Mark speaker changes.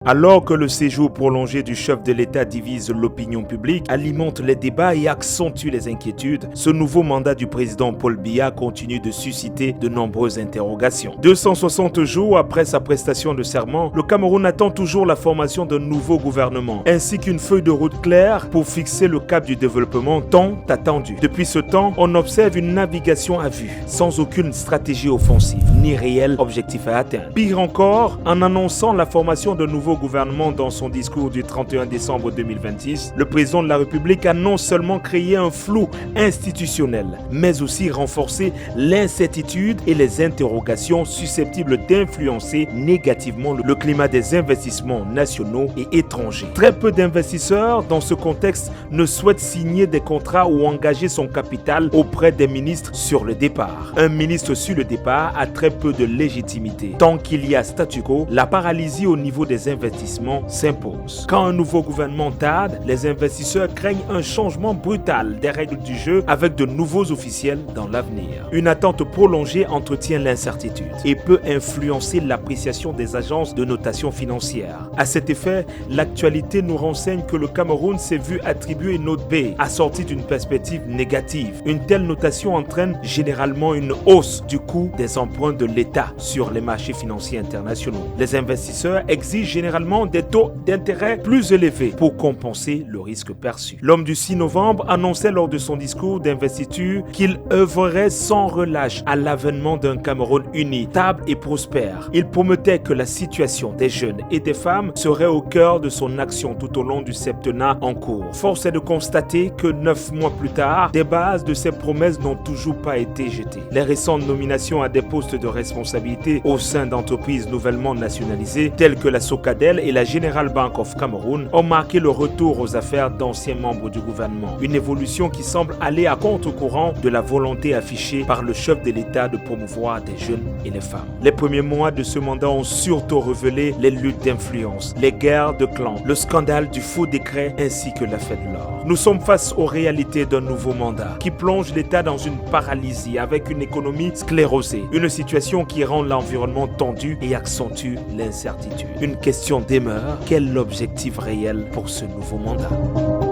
Speaker 1: Alors que le séjour prolongé du chef de l'État divise l'opinion publique, alimente les débats et accentue les inquiétudes, ce nouveau mandat du président Paul Biya continue de susciter de nombreuses interrogations. 260 jours après sa prestation de serment, le Cameroun attend toujours la formation d'un nouveau gouvernement, ainsi qu'une feuille de route claire pour fixer le cap du développement tant attendu. Depuis ce temps, on observe une navigation à vue, sans aucune stratégie offensive, ni réel objectif à atteindre. Pire encore, en annonçant la formation d'un nouveau gouvernement dans son discours du 31 décembre 2026, le président de la République a non seulement créé un flou institutionnel, mais aussi renforcé l'incertitude et les interrogations susceptibles d'influencer négativement le climat des investissements nationaux et étrangers. Très peu d'investisseurs dans ce contexte ne souhaitent signer des contrats ou engager son capital auprès des ministres sur le départ. Un ministre sur le départ a très peu de légitimité. Tant qu'il y a statu quo, la paralysie au niveau des investissements s'impose. Quand un nouveau gouvernement tarde, les investisseurs craignent un changement brutal des règles du jeu avec de nouveaux officiels dans l'avenir. Une attente prolongée entretient l'incertitude et peut influencer l'appréciation des agences de notation financière. À cet effet, l'actualité nous renseigne que le Cameroun s'est vu attribuer une note B, assortie d'une perspective négative. Une telle notation entraîne généralement une hausse du coût des emprunts de l'État sur les marchés financiers internationaux. Les investisseurs exigent généralement des taux d'intérêt plus élevés pour compenser le risque perçu. L'homme du 6 novembre annonçait lors de son discours d'investiture qu'il œuvrerait sans relâche à l'avènement d'un Cameroun uni, stable et prospère. Il promettait que la situation des jeunes et des femmes serait au cœur de son action tout au long du septennat en cours. Force est de constater que 9 mois plus tard, des bases de ces promesses n'ont toujours pas été jetées. Les récentes nominations à des postes de responsabilité au sein d'entreprises nouvellement nationalisées, telles que la Socadel et la General Bank of Cameroon, ont marqué le retour aux affaires d'anciens membres du gouvernement. Une évolution qui semble aller à contre-courant de la volonté affichée par le chef de l'État de promouvoir des jeunes et les femmes. Les premiers mois de ce mandat ont surtout révélé les luttes d'influence, les guerres de clans, le scandale du faux décret ainsi que l'affaire de l'or. Nous sommes face aux réalités d'un nouveau mandat qui plonge l'État dans une paralysie avec une économie sclérosée, une situation qui rend l'environnement tendu et accentue l'incertitude. Une question demeure, quel est l'objectif réel pour ce nouveau mandat ?